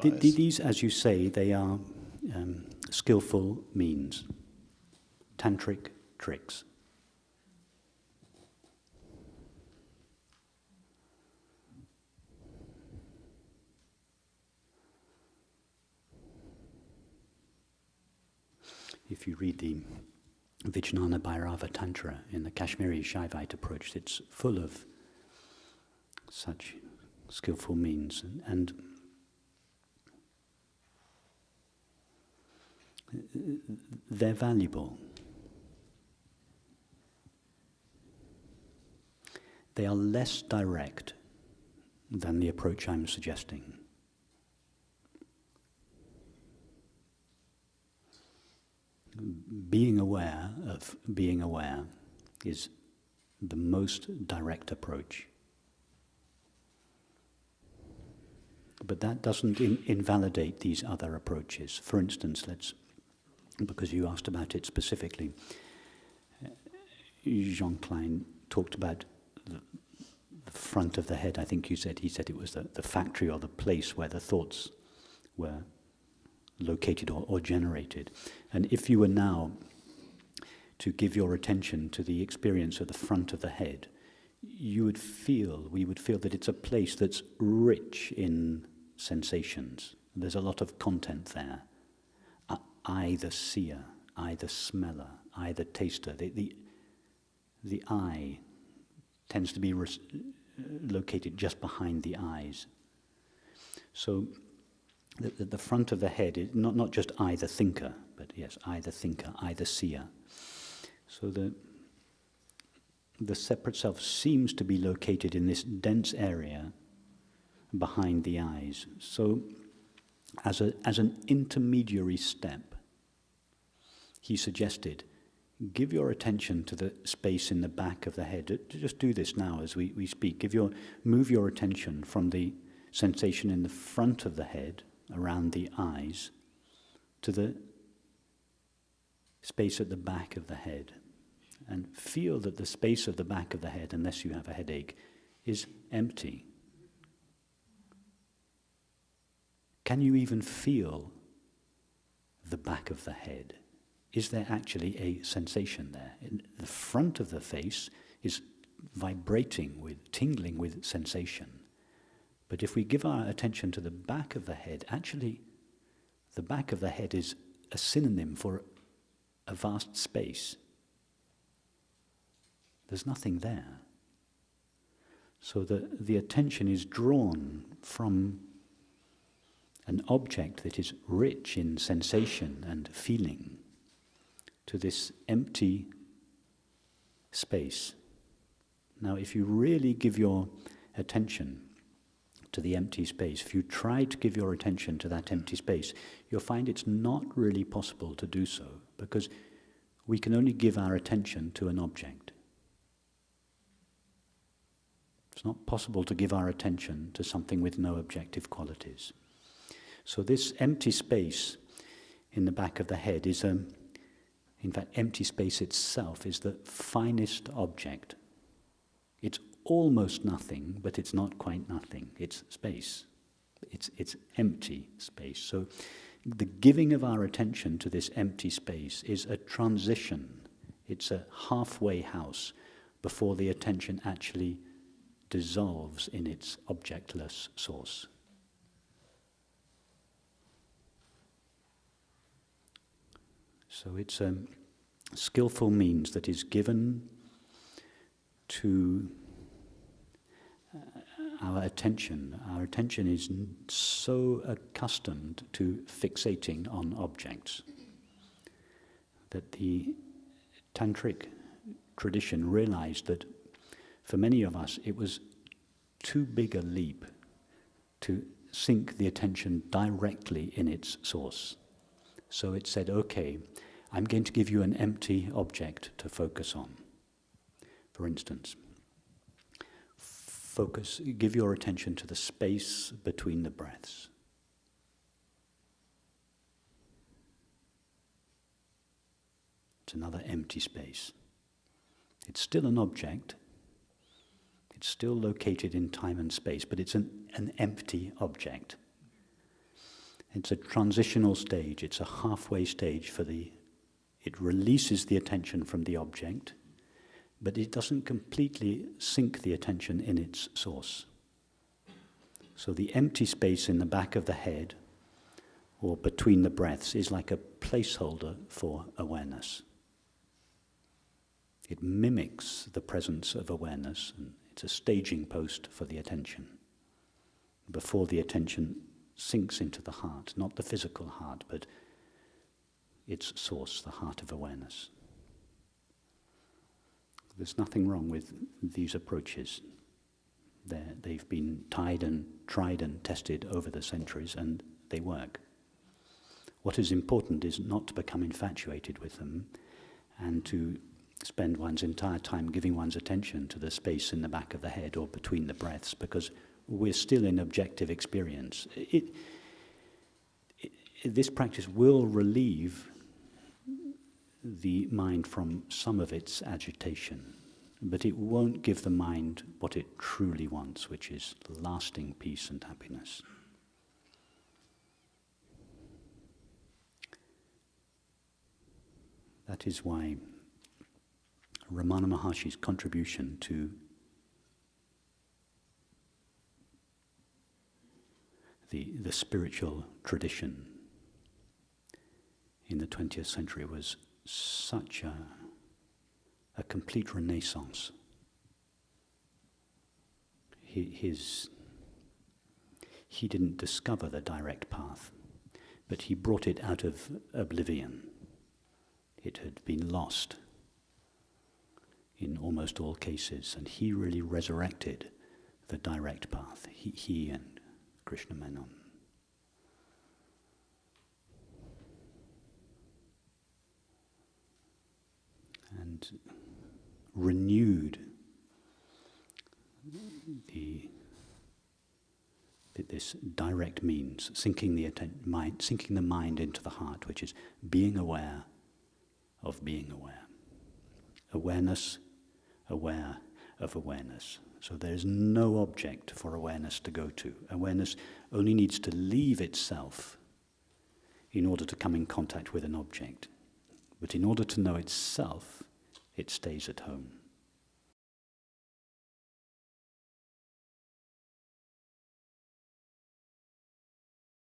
advice. These, as you say, they are skillful means, tantric tricks. If you read the Vijnana Bhairava Tantra in the Kashmiri Shaivite approach, it's full of such skillful means, and they're valuable. They are less direct than the approach I'm suggesting. Being aware of being aware is the most direct approach. But that doesn't invalidate these other approaches. For instance, because you asked about it specifically, Jean Klein talked about the front of the head. I think he said it was the factory or the place where the thoughts were located or generated. And if you were now to give your attention to the experience of the front of the head, we would feel that it's a place that's rich in sensations. There's a lot of content there. I, the seer, I, the smeller, I, the taster. The eye tends to be located just behind the eyes. So the front of the head is not just I, the thinker, but yes, I, the thinker, I, the seer. So the separate self seems to be located in this dense area behind the eyes. So as an intermediary step, he suggested, give your attention to the space in the back of the head. Just do this now as we speak. Move your attention from the sensation in the front of the head, around the eyes, to the space at the back of the head. And feel that the space of the back of the head, unless you have a headache, is empty. Can you even feel the back of the head? Is there actually a sensation there? The front of the face is vibrating tingling with sensation. But if we give our attention to the back of the head, actually, the back of the head is a synonym for a vast space. There's nothing there. So the attention is drawn from an object that is rich in sensation and feeling to this empty space. Now, if you really give your attention to the empty space, if you try to give your attention to that empty space, you'll find it's not really possible to do so, because we can only give our attention to an object. It's not possible to give our attention to something with no objective qualities. So this empty space in the back of the head is in fact, empty space itself is the finest object. It's almost nothing, but it's not quite nothing. It's space. It's empty space. So the giving of our attention to this empty space is a transition. It's a halfway house before the attention actually dissolves in its objectless source. So it's a skillful means that is given to our attention. Our attention is so accustomed to fixating on objects that the Tantric tradition realized that for many of us it was too big a leap to sink the attention directly in its source. So it said, okay, I'm going to give you an empty object to focus on. For instance, give your attention to the space between the breaths. It's another empty space. It's still an object. It's still located in time and space, but it's an empty object. It's a transitional stage. It's a halfway stage it releases the attention from the object, but it doesn't completely sink the attention in its source. So the empty space in the back of the head or between the breaths is like a placeholder for awareness. It mimics the presence of awareness, and it's a staging post for the attention before the attention sinks into the heart, not the physical heart, but its source, the heart of awareness. There's nothing wrong with these approaches. They've been tried and tested over the centuries, and they work. What is important is not to become infatuated with them and to spend one's entire time giving one's attention to the space in the back of the head or between the breaths, because we're still in objective experience. This practice will relieve the mind from some of its agitation, but it won't give the mind what it truly wants, which is lasting peace and happiness. That is why Ramana Maharshi's contribution to the spiritual tradition in the 20th century was such a complete renaissance. He didn't discover the direct path, but he brought it out of oblivion. It had been lost in almost all cases, and he really resurrected the direct path, he and Krishna Menon. And renewed this direct means, sinking the mind into the heart, which is being aware of being aware. Awareness, aware of awareness. So there's no object for awareness to go to. Awareness only needs to leave itself in order to come in contact with an object. But in order to know itself, it stays at home.